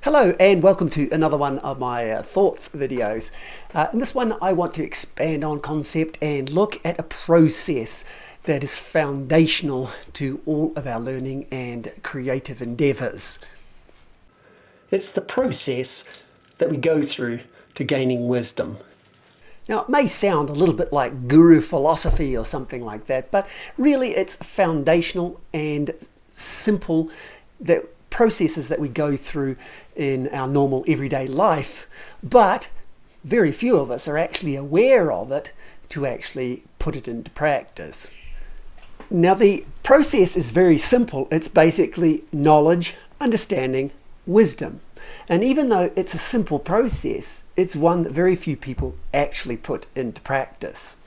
Hello and welcome to another one of my thoughts videos. In this one I want to expand on concept and look at a process that is foundational to all of our learning and creative endeavours. It's the process that we go through to gaining wisdom. Now it may sound a little bit like guru philosophy or something like that, but really it's foundational and simple processes that we go through in our normal everyday life, but very few of us are actually aware of it to actually put it into practice. Now the process is very simple. It's basically knowledge, understanding, wisdom. And even though it's a simple process, it's one that very few people actually put into practice.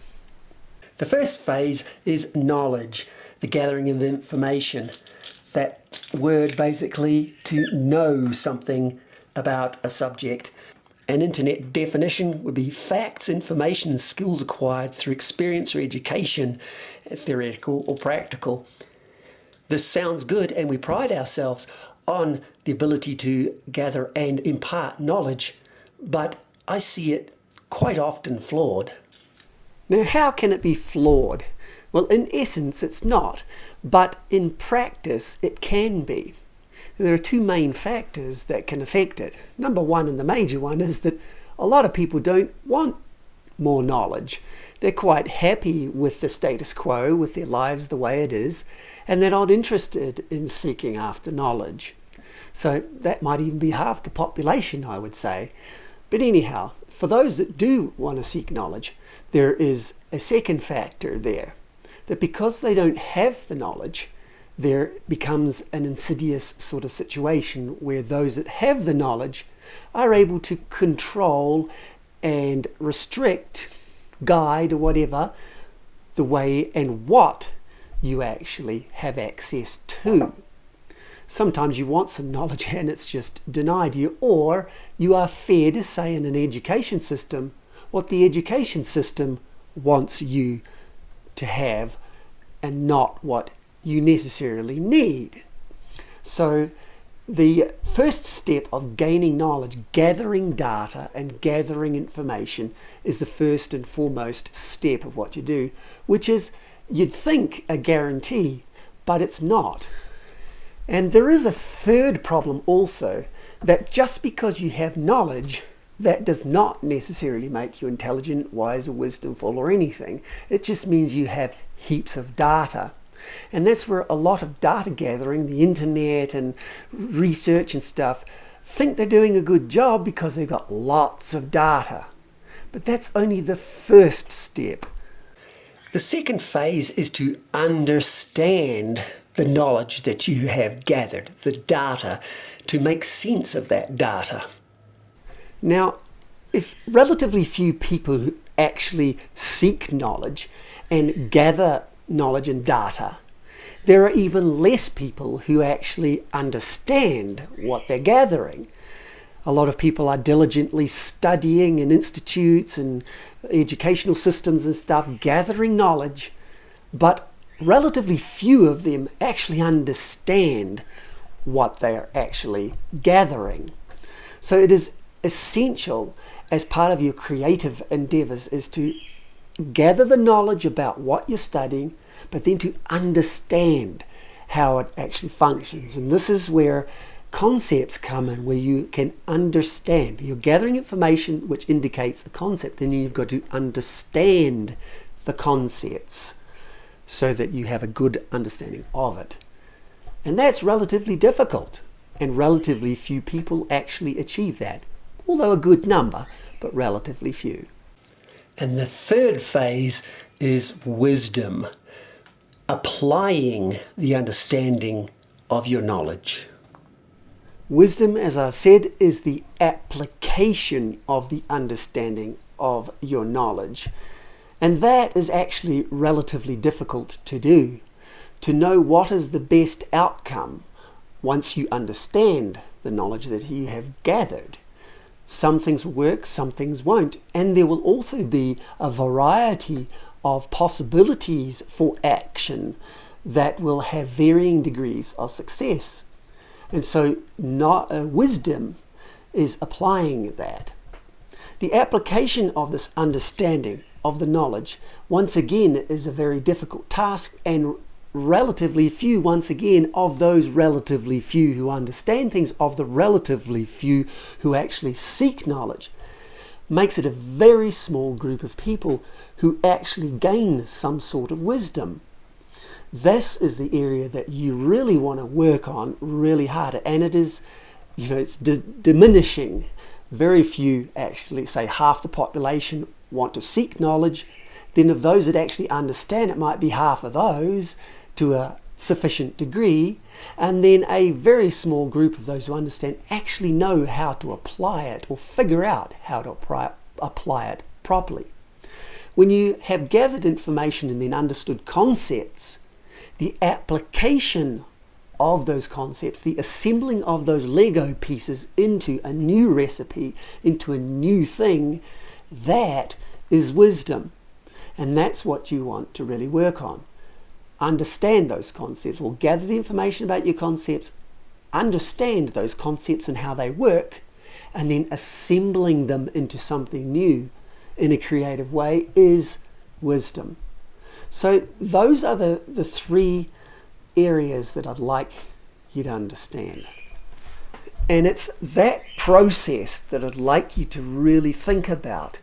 The first phase is knowledge, the gathering of information. That word basically to know something about a subject. An internet definition would be facts, information, and skills acquired through experience or education, theoretical or practical. This sounds good, and we pride ourselves on the ability to gather and impart knowledge, but I see it quite often flawed. Now, how can it be flawed? Well, in essence, it's not, but in practice, it can be. There are two main factors that can affect it. Number one, and the major one, is that a lot of people don't want more knowledge. They're quite happy with the status quo, with their lives the way it is, and they're not interested in seeking after knowledge. So that might even be half the population, I would say. But anyhow, for those that do want to seek knowledge, there is a second factor there. That because they don't have the knowledge, there becomes an insidious sort of situation where those that have the knowledge are able to control and restrict, guide or whatever, the way and what you actually have access to. Sometimes you want some knowledge and it's just denied you, or you are fed, say in an education system, what the education system wants you to have and not what you necessarily need. So the first step of gaining knowledge, gathering data and gathering information, is the first and foremost step of what you do, which is, you'd think, a guarantee, but it's not. And there is a third problem also, that just because you have knowledge, that does not necessarily make you intelligent, wise, or wisdomful, or anything. It just means you have heaps of data. And that's where a lot of data gathering, the internet and research and stuff, think they're doing a good job because they've got lots of data. But that's only the first step. The second phase is to understand the knowledge that you have gathered, the data, to make sense of that data. Now, if relatively few people actually seek knowledge and gather knowledge and data, there are even less people who actually understand what they're gathering. A lot of people are diligently studying in institutes and educational systems and stuff, gathering knowledge, but relatively few of them actually understand what they're actually gathering. So it is essential as part of your creative endeavours is to gather the knowledge about what you're studying, but then to understand how it actually functions. And this is where concepts come in, where you can understand. You're gathering information which indicates a concept, and then you've got to understand the concepts so that you have a good understanding of it. And that's relatively difficult, and relatively few people actually achieve that. Although a good number, but relatively few. And the third phase is wisdom, applying the understanding of your knowledge. Wisdom, as I've said, is the application of the understanding of your knowledge. And that is actually relatively difficult to do, to know what is the best outcome once you understand the knowledge that you have gathered. Some things will work, some things won't, and there will also be a variety of possibilities for action that will have varying degrees of success. And so wisdom is applying that. The application of this understanding of the knowledge, once again, is a very difficult task, and relatively few, once again, of those relatively few who understand things, of the relatively few who actually seek knowledge, makes it a very small group of people who actually gain some sort of wisdom. This is the area that you really want to work on really hard, and it is, it's diminishing. Very few, actually, say half the population, want to seek knowledge. Then of those that actually understand, it might be half of those to a sufficient degree, and then a very small group of those who understand actually know how to apply it or figure out how to apply it properly. When you have gathered information and then understood concepts, the application of those concepts, the assembling of those Lego pieces into a new recipe, into a new thing, that is wisdom. And that's what you want to really work on. Understand those concepts, or gather the information about your concepts, understand those concepts and how they work, and then assembling them into something new in a creative way is wisdom. So those are the three areas that I'd like you to understand. And it's that process that I'd like you to really think about.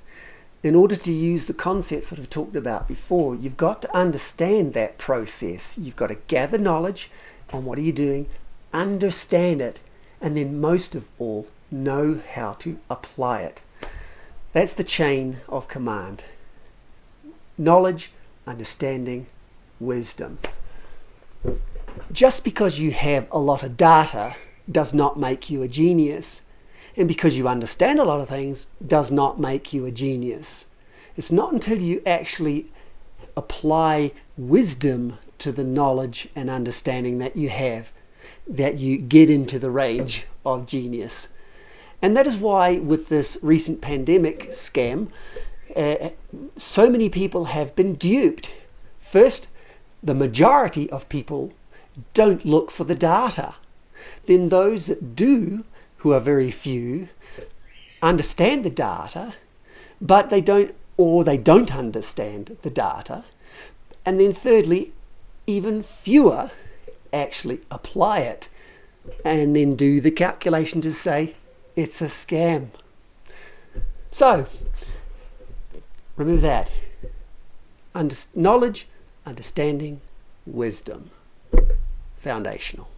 In order to use the concepts that I've talked about before, you've got to understand that process. You've got to gather knowledge on what are you doing, understand it, and then most of all, know how to apply it. That's the chain of command. Knowledge, understanding, wisdom. Just because you have a lot of data does not make you a genius. And because you understand a lot of things does not make you a genius. It's not until you actually apply wisdom to the knowledge and understanding that you have that you get into the range of genius. And that is why with this recent pandemic scam, so many people have been duped. First, the majority of people don't look for the data. Then those that do, who are very few, understand the data, but they don't understand the data. And then thirdly, even fewer actually apply it and then do the calculation to say it's a scam. So remember that. Knowledge, understanding, wisdom. Foundational.